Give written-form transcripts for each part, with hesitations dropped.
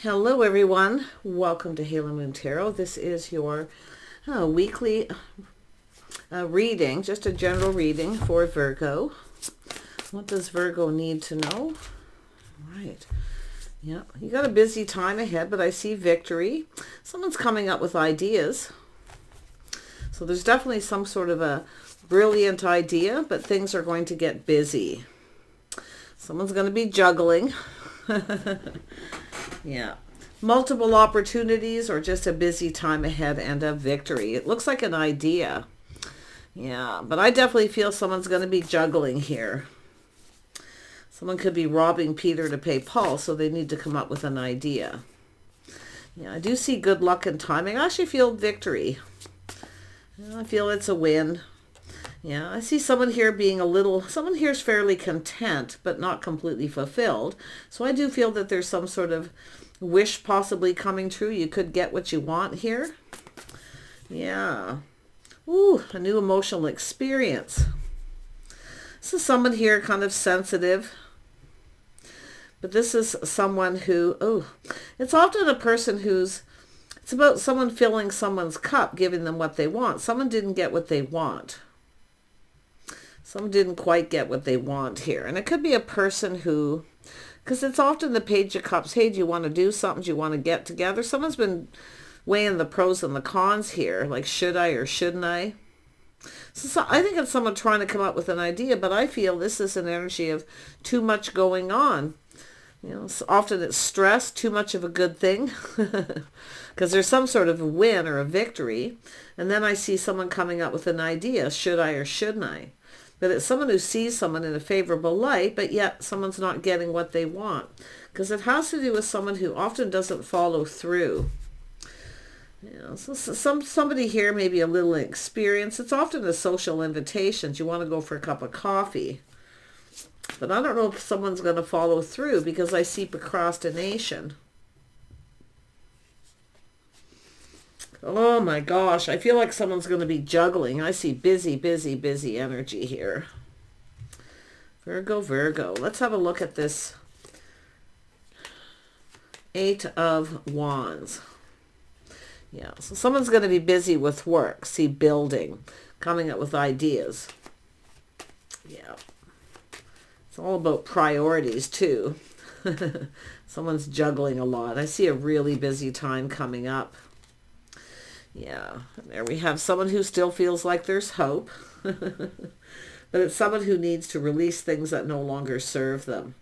Hello everyone, welcome to Halo Moon Tarot. This is your weekly reading, just a general reading for Virgo. What does Virgo need to know? Right. Yeah, you got a busy time ahead, but I see victory. Someone's coming up with ideas. So there's definitely some sort of a brilliant idea, but things are going to get busy. Someone's going to be juggling. Yeah. Multiple opportunities or just a busy time ahead and a victory. It looks like an idea. Yeah, but I definitely feel someone's going to be juggling here. Someone could be robbing Peter to pay Paul, so they need to come up with an idea. Yeah, I do see good luck and timing. I actually feel victory. I feel it's a win. Yeah, I see someone here being someone here is fairly content, but not completely fulfilled. So I do feel that there's some sort of wish possibly coming true. You could get what you want here. Yeah. Ooh, a new emotional experience. This is someone here kind of sensitive. But this is someone who, it's often a person it's about someone filling someone's cup, giving them what they want. Someone didn't get what they want. Some didn't quite get what they want here. And it could be a person because it's often the Page of Cups. Hey, do you want to do something? Do you want to get together? Someone's been weighing the pros and the cons here. Like, should I or shouldn't I? So I think it's someone trying to come up with an idea, but I feel this is an energy of too much going on. You know, so often it's stress, too much of a good thing. Because there's some sort of a win or a victory. And then I see someone coming up with an idea. Should I or shouldn't I? But it's someone who sees someone in a favorable light, but yet someone's not getting what they want. Because it has to do with someone who often doesn't follow through. You know, so somebody here may be a little inexperienced. It's often a social invitation. You want to go for a cup of coffee. But I don't know if someone's going to follow through because I see procrastination. Oh my gosh, I feel like someone's going to be juggling. I see busy, busy, busy energy here. Virgo. Let's have a look at this Eight of Wands. Yeah, so someone's going to be busy with work. See, building, coming up with ideas. Yeah. It's all about priorities too. Someone's juggling a lot. I see a really busy time coming up. Yeah, and there we have someone who still feels like there's hope. But it's someone who needs to release things that no longer serve them.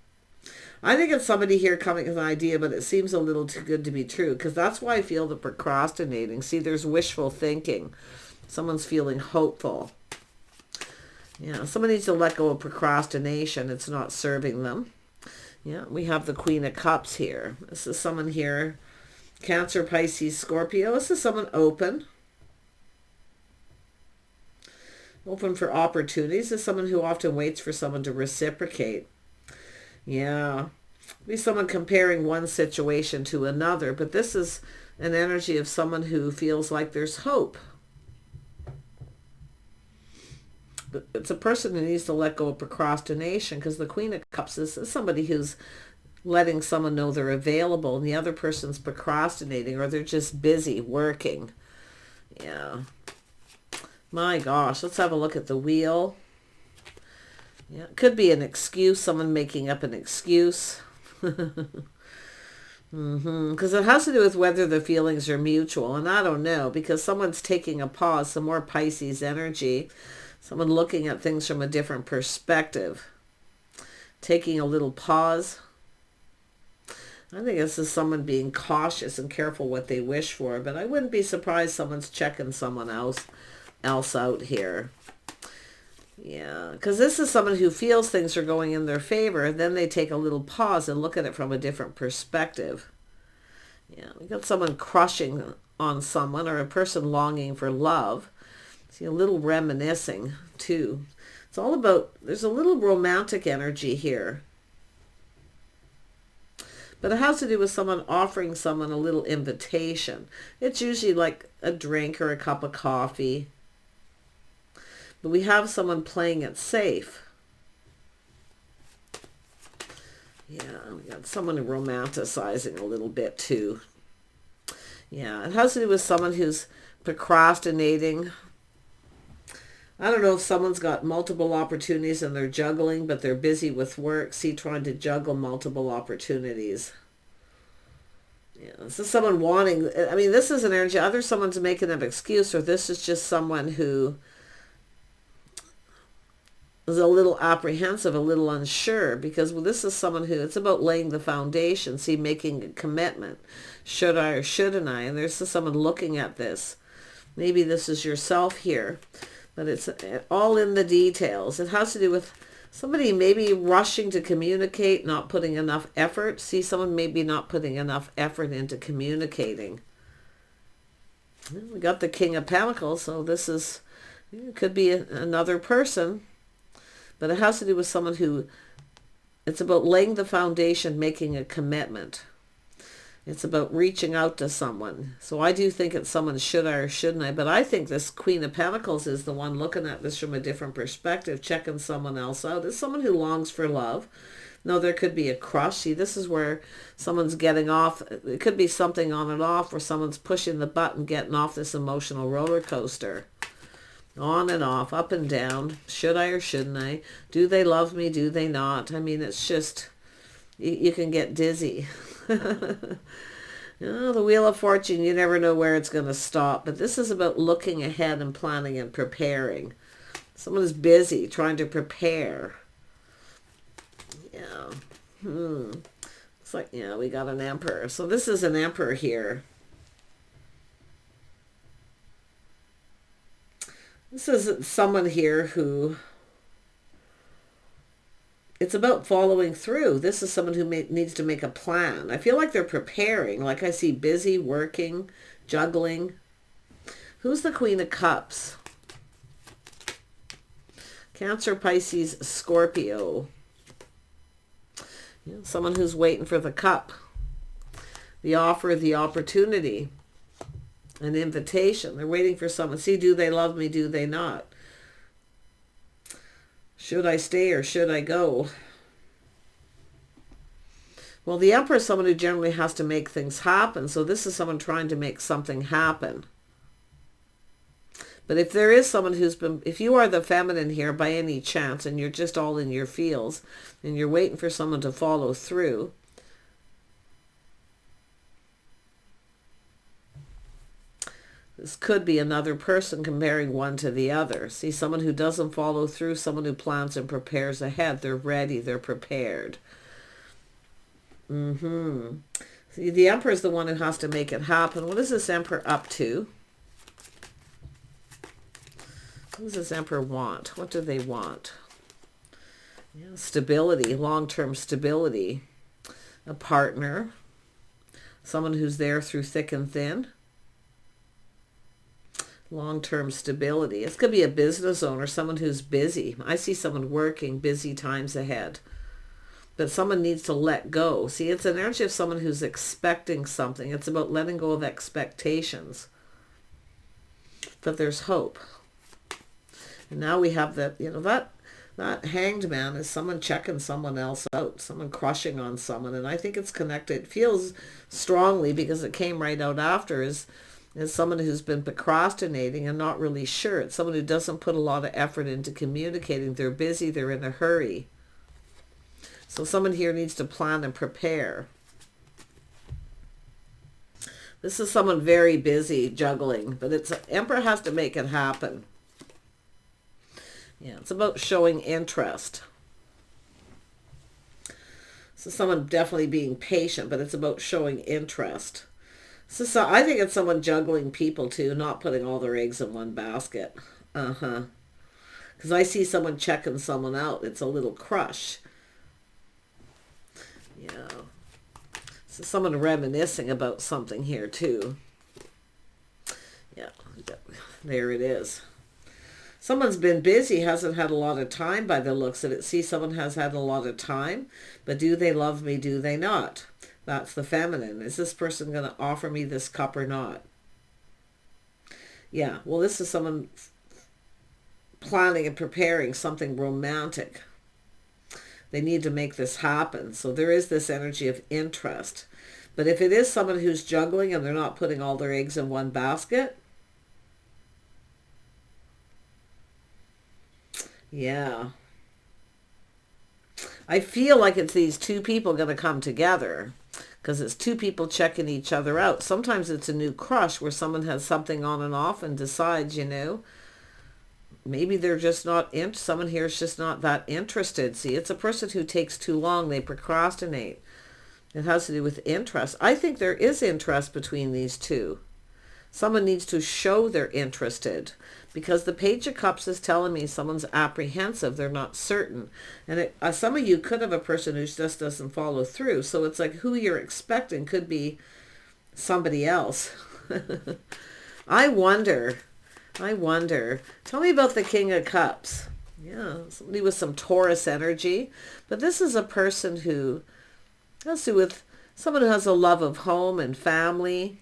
I think it's somebody here coming with an idea, but it seems a little too good to be true, because that's why I feel the procrastinating. See, there's wishful thinking. Someone's feeling hopeful. Yeah, someone needs to let go of procrastination. It's not serving them. Yeah, we have the Queen of Cups here. This is someone here, Cancer, Pisces, Scorpio. This is someone open. Open for opportunities. This is someone who often waits for someone to reciprocate. Yeah. Be someone comparing one situation to another, but this is an energy of someone who feels like there's hope. But it's a person who needs to let go of procrastination, because the Queen of Cups is somebody who's letting someone know they're available and the other person's procrastinating, or they're just busy working. Yeah. My gosh, let's have a look at the wheel. Yeah, it could be an excuse, someone making up an excuse. Because it has to do with whether the feelings are mutual, and I don't know, because someone's taking a pause, some more Pisces energy, someone looking at things from a different perspective, taking a little pause. I think this is someone being cautious and careful what they wish for, but I wouldn't be surprised someone's checking someone else out here. Yeah, because this is someone who feels things are going in their favor, then they take a little pause and look at it from a different perspective. Yeah, we got someone crushing on someone, or a person longing for love. See, a little reminiscing too. It's all about, there's a little romantic energy here. But it has to do with someone offering someone a little invitation. It's usually like a drink or a cup of coffee. But we have someone playing it safe. Yeah, we got someone romanticizing a little bit too. Yeah, it has to do with someone who's procrastinating. I don't know if someone's got multiple opportunities and they're juggling, but they're busy with work. See, trying to juggle multiple opportunities. Yeah, this is someone wanting, I mean, this is an energy. Either someone's making an excuse, or this is just someone who is a little apprehensive, a little unsure, because this is someone who, it's about laying the foundation. See, making a commitment. Should I or shouldn't I? And there's someone looking at this. Maybe this is yourself here, but it's all in the details. It has to do with somebody maybe rushing to communicate, not putting enough effort. See, someone maybe not putting enough effort into communicating. We got the King of Pentacles, so this is, it could be another person, but it has to do with someone who, it's about laying the foundation, making a commitment. It's about reaching out to someone. So I do think it's someone, should I or shouldn't I? But I think this Queen of Pentacles is the one looking at this from a different perspective, checking someone else out. It's someone who longs for love. No, there could be a crush. See, this is where someone's getting off. It could be something on and off, where someone's pushing the button, getting off this emotional roller coaster. On and off, up and down. Should I or shouldn't I? Do they love me? Do they not? I mean, it's just, you can get dizzy. Oh, the Wheel of Fortune, you never know where it's going to stop. But this is about looking ahead and planning and preparing. Someone is busy trying to prepare. Yeah. It's like, yeah, we got an Emperor. So this is an Emperor here. This is someone here who, it's about following through. This is someone who needs to make a plan. I feel like they're preparing. Like I see busy, working, juggling. Who's the Queen of Cups? Cancer, Pisces, Scorpio. Someone who's waiting for the cup. The offer, the opportunity. An invitation. They're waiting for someone. See, do they love me? Do they not? Should I stay or should I go? Well, the Emperor is someone who generally has to make things happen. So this is someone trying to make something happen. But if there is someone who's been, if you are the feminine here by any chance and you're just all in your feels and you're waiting for someone to follow through, this could be another person comparing one to the other. See, someone who doesn't follow through, someone who plans and prepares ahead. They're ready, they're prepared. See, the Emperor is the one who has to make it happen. What is this Emperor up to? What does this Emperor want? What do they want? Yeah, stability, long-term stability. A partner. Someone who's there through thick and thin. Long-term stability. This could be a business owner, someone who's busy. I see someone working, busy times ahead. But someone needs to let go. See, it's an energy of someone who's expecting something. It's about letting go of expectations. But there's hope. And now we have that, that Hanged Man is someone checking someone else out, someone crushing on someone. And I think it's connected. It feels strongly, because it came right out after, is someone who's been procrastinating and not really sure. It's someone who doesn't put a lot of effort into communicating. They're busy. They're in a hurry. So someone here needs to plan and prepare. This is someone very busy juggling, but Emperor has to make it happen. Yeah, it's about showing interest. So someone definitely being patient, but it's about showing interest. So I think it's someone juggling people too, not putting all their eggs in one basket. Because I see someone checking someone out. It's a little crush. Yeah. So someone reminiscing about something here too. Yeah, there it is. Someone's been busy, hasn't had a lot of time by the looks of it. See, someone has had a lot of time, but do they love me? Do they not? That's the feminine. Is this person going to offer me this cup or not? Yeah, well, this is someone planning and preparing something romantic. They need to make this happen. So there is this energy of interest. But if it is someone who's juggling and they're not putting all their eggs in one basket, yeah. I feel like it's these two people going to come together because it's two people checking each other out. Sometimes it's a new crush where someone has something on and off and decides, maybe they're just not someone here is just not that interested. See, it's a person who takes too long. They procrastinate. It has to do with interest. I think there is interest between these two. Someone needs to show they're interested, because the Page of Cups is telling me someone's apprehensive. They're not certain. And some of you could have a person who just doesn't follow through. So it's like who you're expecting could be somebody else. I wonder. Tell me about the King of Cups. Yeah, somebody with some Taurus energy. But this is a person who has to do with someone who has a love of home and family.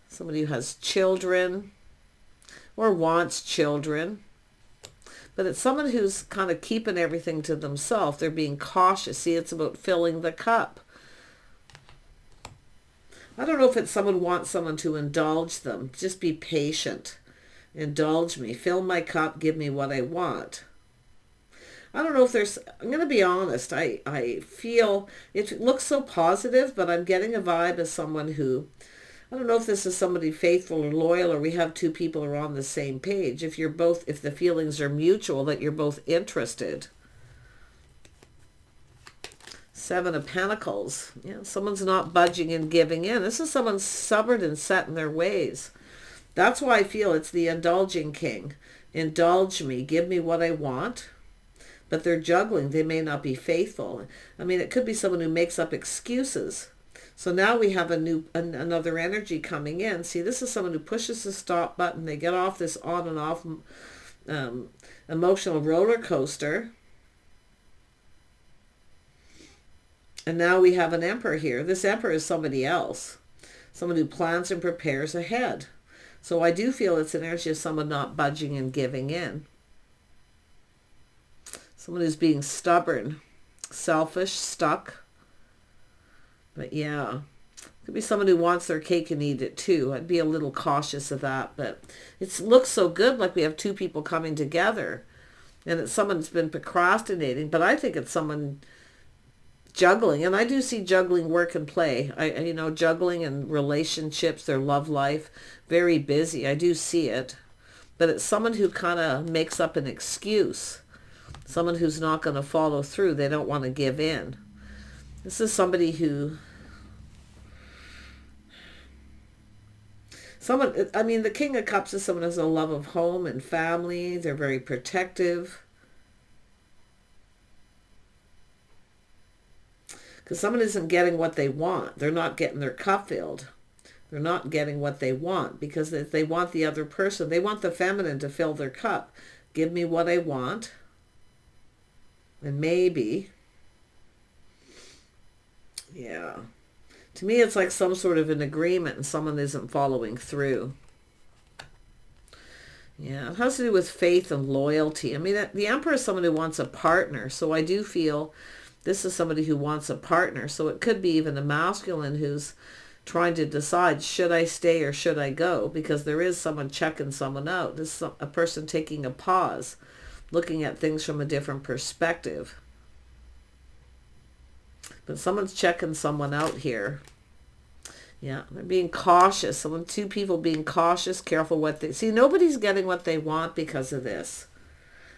Somebody who has children or wants children. But it's someone who's kind of keeping everything to themselves. They're being cautious. See, it's about filling the cup. I don't know if it's someone wants someone to indulge them. Just be patient. Indulge me. Fill my cup. Give me what I want. I don't know if there's... I'm going to be honest. I feel... It looks so positive, but I'm getting a vibe as someone who... I don't know if this is somebody faithful or loyal, or we have two people who are on the same page. If the feelings are mutual, that you're both interested. Seven of Pentacles. Yeah, someone's not budging and giving in. This is someone stubborn and set in their ways. That's why I feel it's the indulging king. Indulge me. Give me what I want. But they're juggling. They may not be faithful. I mean, it could be someone who makes up excuses. So now we have another energy coming in. See, this is someone who pushes the stop button. They get off this on and off emotional roller coaster. And now we have an Emperor here. This Emperor is somebody else. Someone who plans and prepares ahead. So I do feel it's an energy of someone not budging and giving in. Someone who's being stubborn, selfish, stuck. But yeah, could be someone who wants their cake and eat it too. I'd be a little cautious of that, but it looks so good, like we have two people coming together, and it's someone's been procrastinating. But I think it's someone juggling, and I do see juggling work and play. Juggling and relationships, their love life, very busy. I do see it, but it's someone who kind of makes up an excuse. Someone who's not going to follow through. They don't want to give in. This is somebody who... the King of Cups is someone who has a love of home and family. They're very protective. Because someone isn't getting what they want. They're not getting their cup filled. They're not getting what they want. Because if they want the other person, they want the feminine to fill their cup. Give me what I want. And maybe... Yeah. To me, it's like some sort of an agreement and someone isn't following through. Yeah, it has to do with faith and loyalty. I mean, the Emperor is someone who wants a partner. So I do feel this is somebody who wants a partner. So it could be even a masculine who's trying to decide, should I stay or should I go? Because there is someone checking someone out. This is a person taking a pause, looking at things from a different perspective. But someone's checking someone out here. Yeah, they're being cautious. Two people being cautious, careful what they... See, nobody's getting what they want because of this.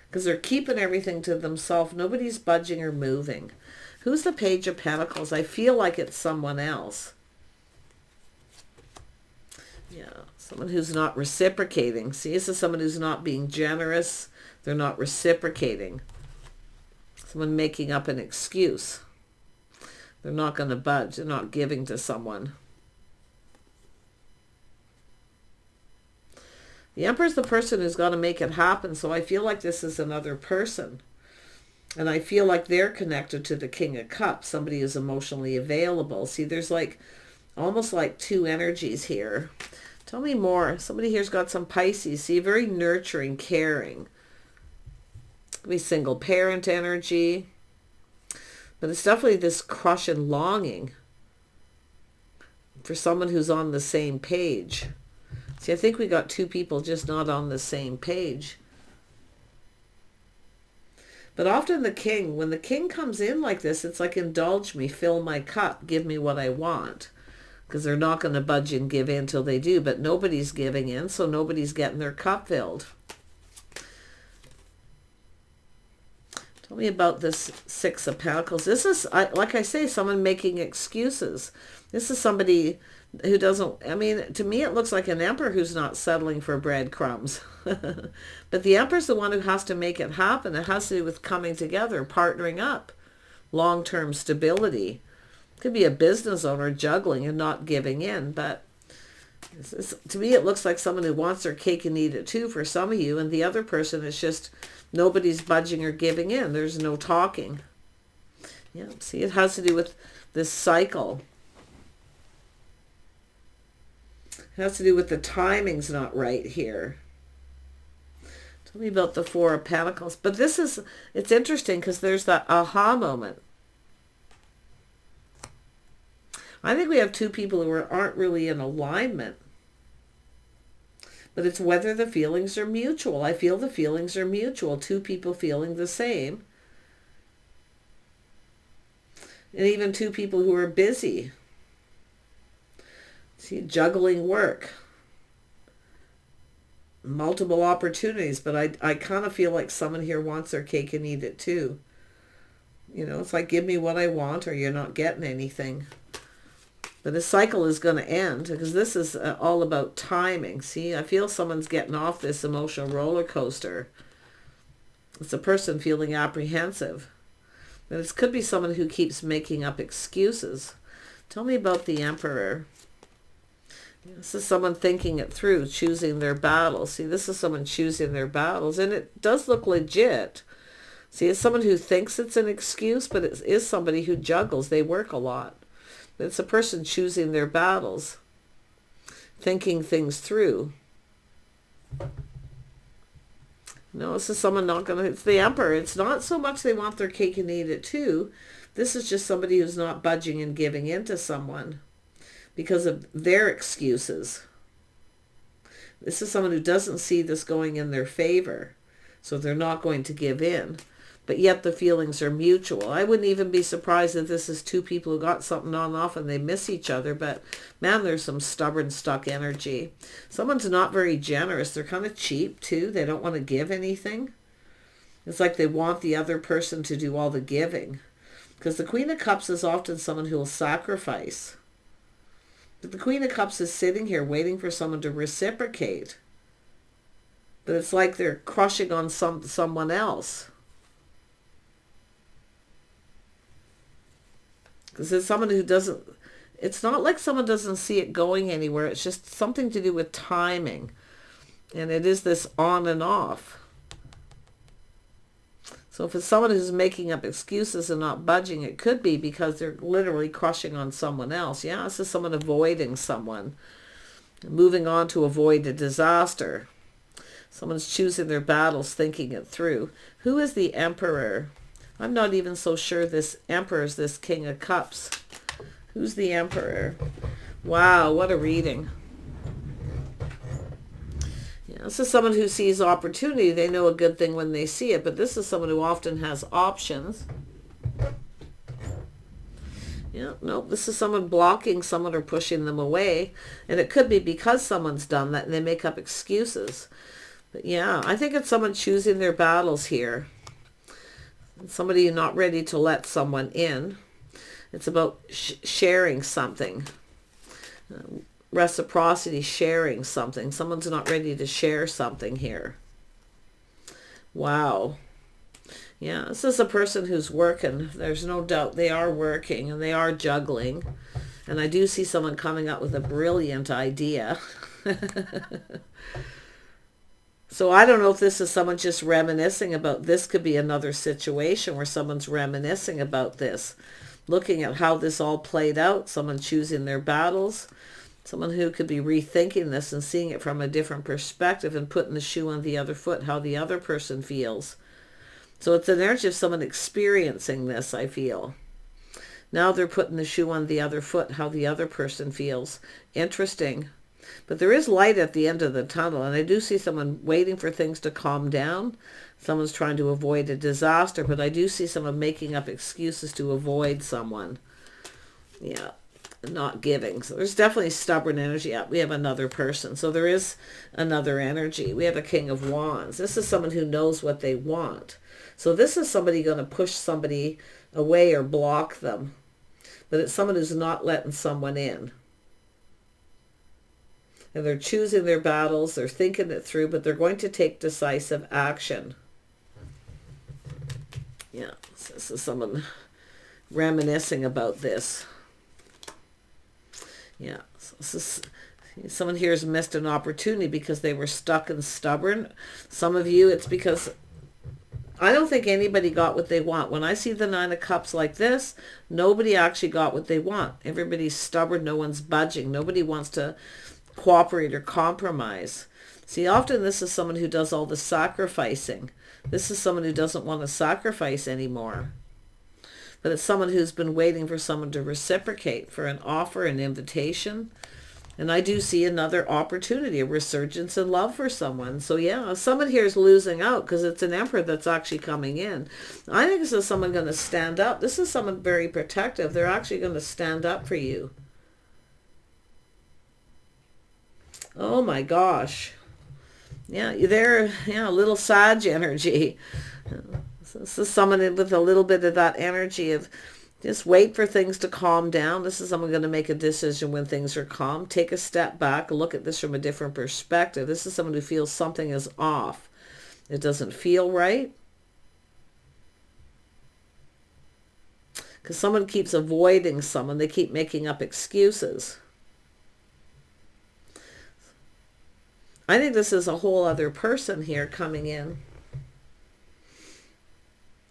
Because they're keeping everything to themselves. Nobody's budging or moving. Who's the Page of Pentacles? I feel like it's someone else. Yeah, someone who's not reciprocating. See, this is someone who's not being generous. They're not reciprocating. Someone making up an excuse. They're not going to budge. They're not giving to someone. The Emperor's the person who's got to make it happen. So I feel like this is another person. And I feel like they're connected to the King of Cups. Somebody who's emotionally available. See, there's like almost like two energies here. Tell me more. Somebody here's got some Pisces. See, very nurturing, caring. Could be single parent energy. But it's definitely this crush and longing for someone who's on the same page. See, I think we got two people just not on the same page. But often the king, when the king comes in like this, it's like, indulge me, fill my cup, give me what I want. Because they're not going to budge and give in till they do. But nobody's giving in, so nobody's getting their cup filled. Tell me about this Six of Pentacles. This is, like I say, someone making excuses. This is somebody who doesn't, I mean, to me it looks like an emperor who's not settling for breadcrumbs. But the emperor's the one who has to make it happen. It has to do with coming together, partnering up, long-term stability. Could be a business owner juggling and not giving in, but to me it looks like someone who wants their cake and eat it too for some of you, and the other person is just nobody's budging or giving in. There's no talking. Yeah, see, it has to do with this cycle. It has to do with the timing's not right here. Tell me about the Four of Pentacles. But this is, it's interesting because there's that aha moment. I think we have two people who aren't really in alignment. But it's whether the feelings are mutual. I feel the feelings are mutual. Two people feeling the same. And even two people who are busy. See, juggling work. Multiple opportunities. But I kind of feel like someone here wants their cake and eat it too. You know, it's like, give me what I want or you're not getting anything. But the cycle is going to end because this is all about timing. See, I feel someone's getting off this emotional roller coaster. It's a person feeling apprehensive. But it could be someone who keeps making up excuses. Tell me about the Emperor. This is someone thinking it through, choosing their battles. See, this is someone choosing their battles, and it does look legit. See, it's someone who thinks it's an excuse, but it is somebody who juggles. They work a lot. It's a person choosing their battles, thinking things through. No, this is someone not going to, it's the Emperor. It's not so much they want their cake and eat it too. This is just somebody who's not budging and giving in to someone because of their excuses. This is someone who doesn't see this going in their favor, so they're not going to give in. But yet the feelings are mutual. I wouldn't even be surprised if this is two people who got something on and off and they miss each other. But man, there's some stubborn, stuck energy. Someone's not very generous. They're kind of cheap too. They don't want to give anything. It's like they want the other person to do all the giving. Because the Queen of Cups is often someone who will sacrifice. But the Queen of Cups is sitting here waiting for someone to reciprocate. But it's like they're crushing on someone else. Because it's someone who doesn't, it's not like someone doesn't see it going anywhere. It's just something to do with timing. And it is this on and off. So if it's someone who's making up excuses and not budging, it could be because they're literally crushing on someone else. Yeah, this is someone avoiding someone. Moving on to avoid a disaster. Someone's choosing their battles, thinking it through. Who is the Emperor? I'm not even so sure this Emperor is this King of Cups. Who's the Emperor? Wow, what a reading. Yeah, this is someone who sees opportunity. They know a good thing when they see it, but this is someone who often has options. Yeah, no, this is someone blocking someone or pushing them away. And it could be because someone's done that and they make up excuses. But yeah, I think it's someone choosing their battles here. Somebody not ready to let someone in. It's about sharing something. Reciprocity, sharing something. Someone's not ready to share something here. Wow. Yeah, this is a person who's working. There's no doubt they are working and they are juggling. And I do see someone coming up with a brilliant idea. So I don't know if this is someone just reminiscing about, this could be another situation where someone's reminiscing about this, looking at how this all played out, someone choosing their battles, someone who could be rethinking this and seeing it from a different perspective and putting the shoe on the other foot, how the other person feels. So it's an energy of someone experiencing this, I feel. Now they're putting the shoe on the other foot, how the other person feels. Interesting. But there is light at the end of the tunnel, and I do see someone waiting for things to calm down. Someone's trying to avoid a disaster, but I do see someone making up excuses to avoid someone. Yeah, not giving. So there's definitely stubborn energy. Yeah, we have another person. So there is another energy. We have a King of Wands. This is someone who knows what they want. So this is somebody going to push somebody away or block them. But it's someone who's not letting someone in. And they're choosing their battles, they're thinking it through, but they're going to take decisive action. Yeah, so this is someone reminiscing about this. Yeah, so this is, someone here has missed an opportunity because they were stuck and stubborn. Some of you, it's because I don't think anybody got what they want. When I see the Nine of Cups like this, nobody actually got what they want. Everybody's stubborn, no one's budging. Nobody wants to cooperate or compromise. See, often this is someone who does all the sacrificing. This is someone who doesn't want to sacrifice anymore. But it's someone who's been waiting for someone to reciprocate, for an offer, an invitation. And I do see another opportunity, a resurgence in love for someone. So yeah, someone here is losing out because it's an Emperor that's actually coming in. I think this is someone going to stand up. This is someone very protective. They're actually going to stand up for you. Oh my gosh. Yeah, they're a little Sag energy. This is someone with a little bit of that energy of just wait for things to calm down. This is someone going to make a decision when things are calm. Take a step back, look at this from a different perspective. This is someone who feels something is off. It doesn't feel right. Because someone keeps avoiding someone. They keep making up excuses. I think this is a whole other person here coming in.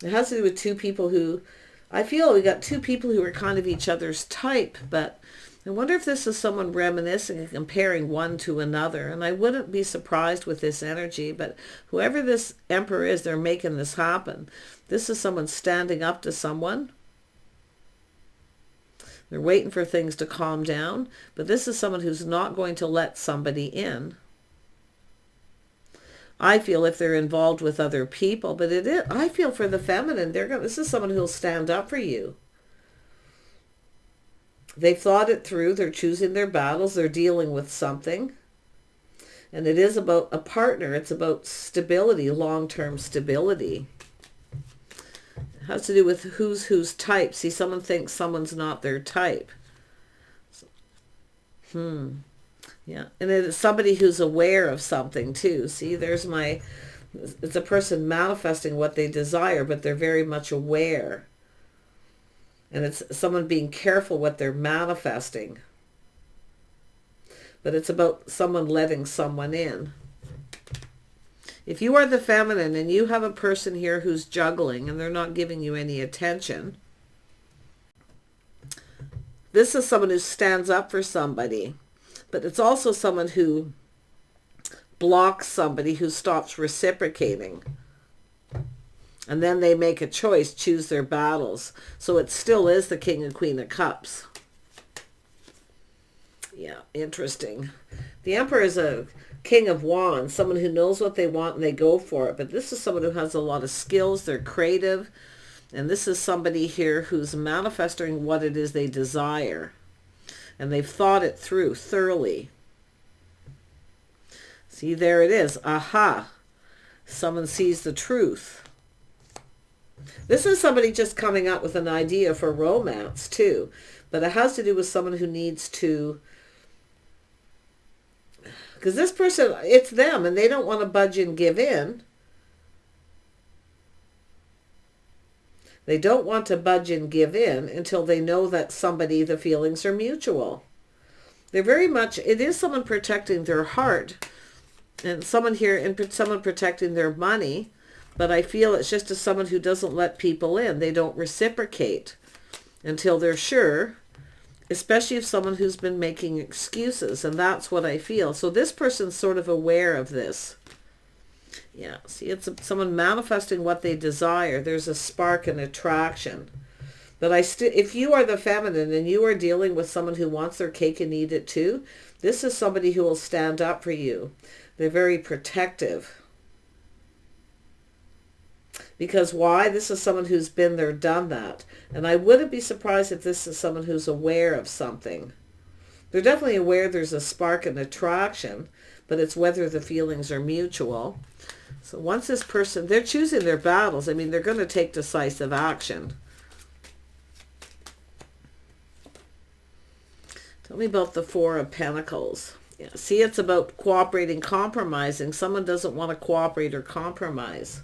It has to do with two people who, I feel we got two people who are kind of each other's type, but I wonder if this is someone reminiscing and comparing one to another. And I wouldn't be surprised with this energy, but whoever this Emperor is, they're making this happen. This is someone standing up to someone. They're waiting for things to calm down, but this is someone who's not going to let somebody in. I feel if they're involved with other people, but it is, I feel for the feminine, this is someone who'll stand up for you. They've thought it through, they're choosing their battles, they're dealing with something. And it is about a partner, it's about stability, long-term stability. It has to do with who's type. See, someone thinks someone's not their type. Yeah, and it's somebody who's aware of something too. See, it's a person manifesting what they desire, but they're very much aware. And it's someone being careful what they're manifesting. But it's about someone letting someone in. If you are the feminine and you have a person here who's juggling and they're not giving you any attention, this is someone who stands up for somebody. But it's also someone who blocks somebody, who stops reciprocating. And then they make a choice, choose their battles. So it still is the King and Queen of Cups. Yeah, interesting. The Emperor is a King of Wands, someone who knows what they want and they go for it. But this is someone who has a lot of skills, they're creative. And this is somebody here who's manifesting what it is they desire. And they've thought it through thoroughly. See, there it is. Aha. Someone sees the truth. This is somebody just coming up with an idea for romance too. But it has to do with someone who needs to... Because this person, it's them, and they don't want to budge and give in. They don't want to budge and give in until they know that the feelings are mutual. They're very much, it is someone protecting their heart, and someone here, and someone protecting their money, but I feel it's just as someone who doesn't let people in. They don't reciprocate until they're sure, especially if someone who's been making excuses, and that's what I feel. So this person's sort of aware of this. Yeah, see, it's someone manifesting what they desire. There's a spark and attraction. But if you are the feminine and you are dealing with someone who wants their cake and eat it too, this is somebody who will stand up for you. They're very protective. Because why? This is someone who's been there, done that. And I wouldn't be surprised if this is someone who's aware of something. They're definitely aware there's a spark and attraction, but it's whether the feelings are mutual. So once this person, they're choosing their battles. I mean, they're going to take decisive action. Tell me about the Four of Pentacles. Yeah, see, it's about cooperating, compromising. Someone doesn't want to cooperate or compromise.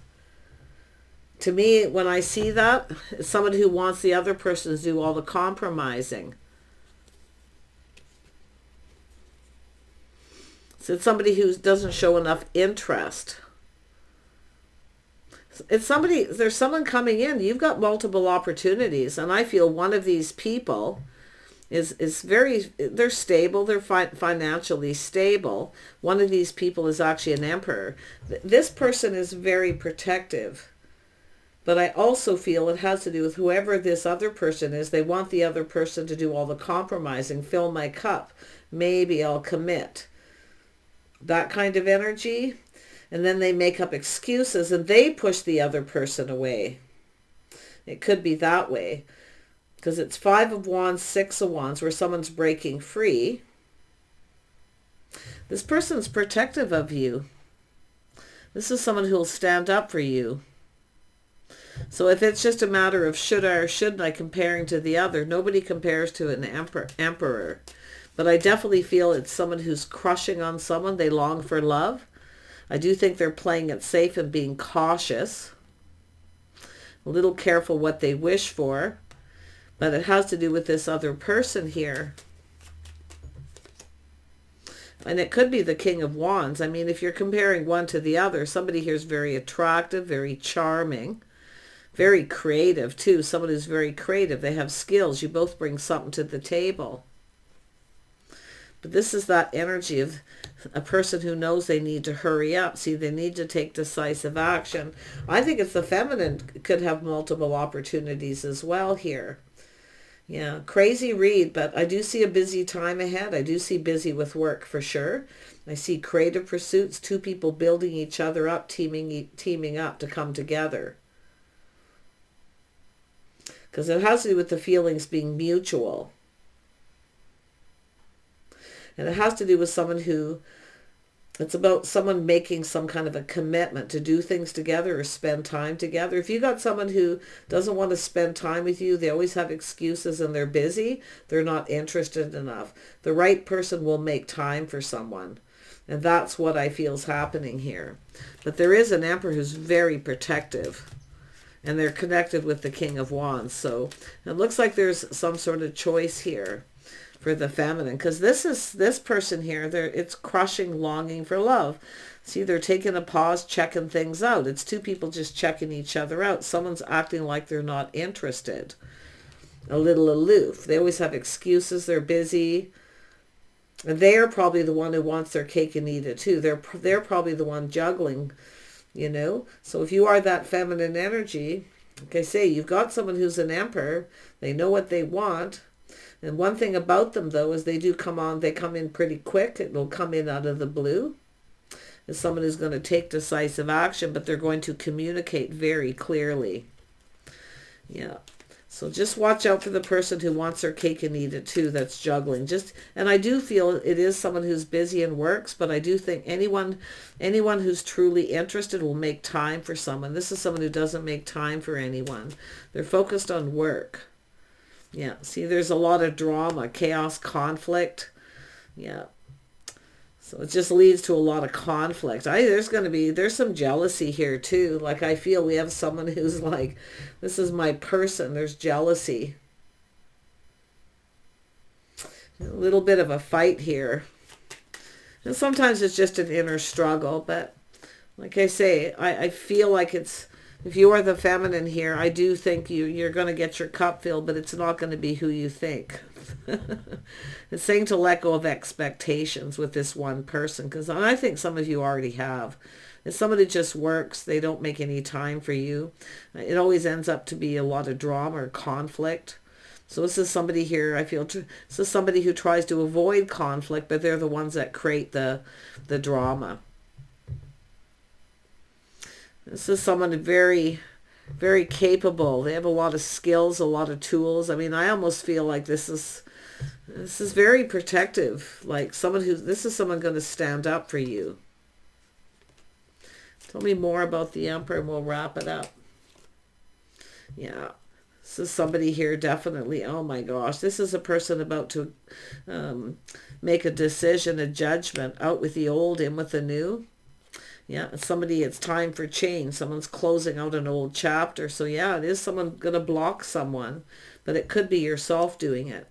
To me, when I see that, it's someone who wants the other person to do all the compromising. So it's somebody who doesn't show enough interest. It's somebody, there's someone coming in. You've got multiple opportunities, and I feel one of these people is very, they're stable, they're financially stable. One of these people is actually an emperor. This person is very protective. But I also feel it has to do with whoever this other person is. They want the other person to do all the compromising. Fill my cup. Maybe I'll commit. That kind of energy. And then they make up excuses and they push the other person away. It could be that way. Because it's Five of Wands, Six of Wands, where someone's breaking free. This person's protective of you. This is someone who will stand up for you. So if it's just a matter of should I or shouldn't I comparing to the other, nobody compares to an emperor. But I definitely feel it's someone who's crushing on someone. They long for love. I do think they're playing it safe and being cautious. A little careful what they wish for. But it has to do with this other person here. And it could be the King of Wands. I mean, if you're comparing one to the other, somebody here is very attractive, very charming. Very creative too. Someone who's very creative. They have skills. You both bring something to the table. But this is that energy of a person who knows they need to hurry up. See, they need to take decisive action. I think it's the feminine could have multiple opportunities as well here. Yeah, crazy read, but I do see a busy time ahead. I do see busy with work for sure. I see creative pursuits, two people building each other up, teaming up to come together. Because it has to do with the feelings being mutual. And it has to do with someone who, it's about someone making some kind of a commitment to do things together or spend time together. If you got someone who doesn't want to spend time with you, they always have excuses and they're busy, they're not interested enough. The right person will make time for someone. And that's what I feel is happening here. But there is an emperor who's very protective. And they're connected with the King of Wands. So it looks like there's some sort of choice here for the feminine. Because this person here, it's crushing longing for love. See, they're taking a pause, checking things out. It's two people just checking each other out. Someone's acting like they're not interested. A little aloof. They always have excuses. They're busy. And they're probably the one who wants their cake and eat it too. They're probably the one juggling. You know, so if you are that feminine energy, like I say, you've got someone who's an emperor. They know what they want. And one thing about them, though, is they come in pretty quick. It will come in out of the blue. As someone who's going to take decisive action, but they're going to communicate very clearly. Yeah. So just watch out for the person who wants their cake and eat it too, that's juggling. And I do feel it is someone who's busy and works, but I do think anyone who's truly interested will make time for someone. This is someone who doesn't make time for anyone. They're focused on work. Yeah, see, there's a lot of drama, chaos, conflict. Yeah. So it just leads to a lot of conflict. There's some jealousy here too. Like I feel we have someone who's like, this is my person. There's jealousy. A little bit of a fight here. And sometimes it's just an inner struggle. But like I say, I feel like it's If you are the feminine here, I do think you're going to get your cup filled, but it's not going to be who you think. It's saying to let go of expectations with this one person, because I think some of you already have. If somebody just works, they don't make any time for you. It always ends up to be a lot of drama or conflict. So this is somebody here, I feel, this is somebody who tries to avoid conflict, but they're the ones that create the drama. This is someone very, very capable. They have a lot of skills, a lot of tools. I mean, I almost feel like this is very protective. Like this is someone going to stand up for you. Tell me more about the Emperor and we'll wrap it up. Yeah. This is somebody here definitely, oh my gosh, this is a person about to make a decision, a judgment, out with the old, in with the new. Yeah, somebody, it's time for change. Someone's closing out an old chapter. So yeah, it is someone going to block someone, but it could be yourself doing it.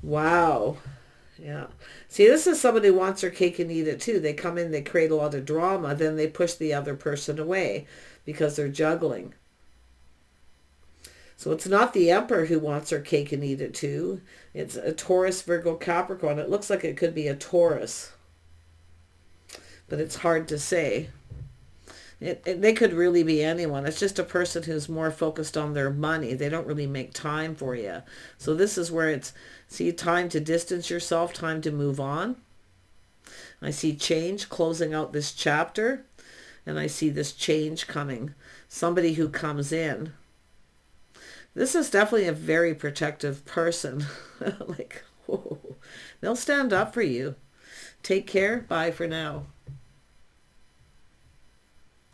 Wow. Yeah. See, this is somebody who wants their cake and eat it too. They come in, they create a lot of drama, then they push the other person away because they're juggling. So it's not the Emperor who wants her cake and eat it too. It's a Taurus, Virgo, Capricorn. It looks like it could be a Taurus, but it's hard to say. They could really be anyone. It's just a person who's more focused on their money. They don't really make time for you. So this is where it's, see, time to distance yourself, time to move on. I see change, closing out this chapter, and I see this change coming. Somebody who comes in. This is definitely a very protective person. Like, whoa. They'll stand up for you. Take care. Bye for now.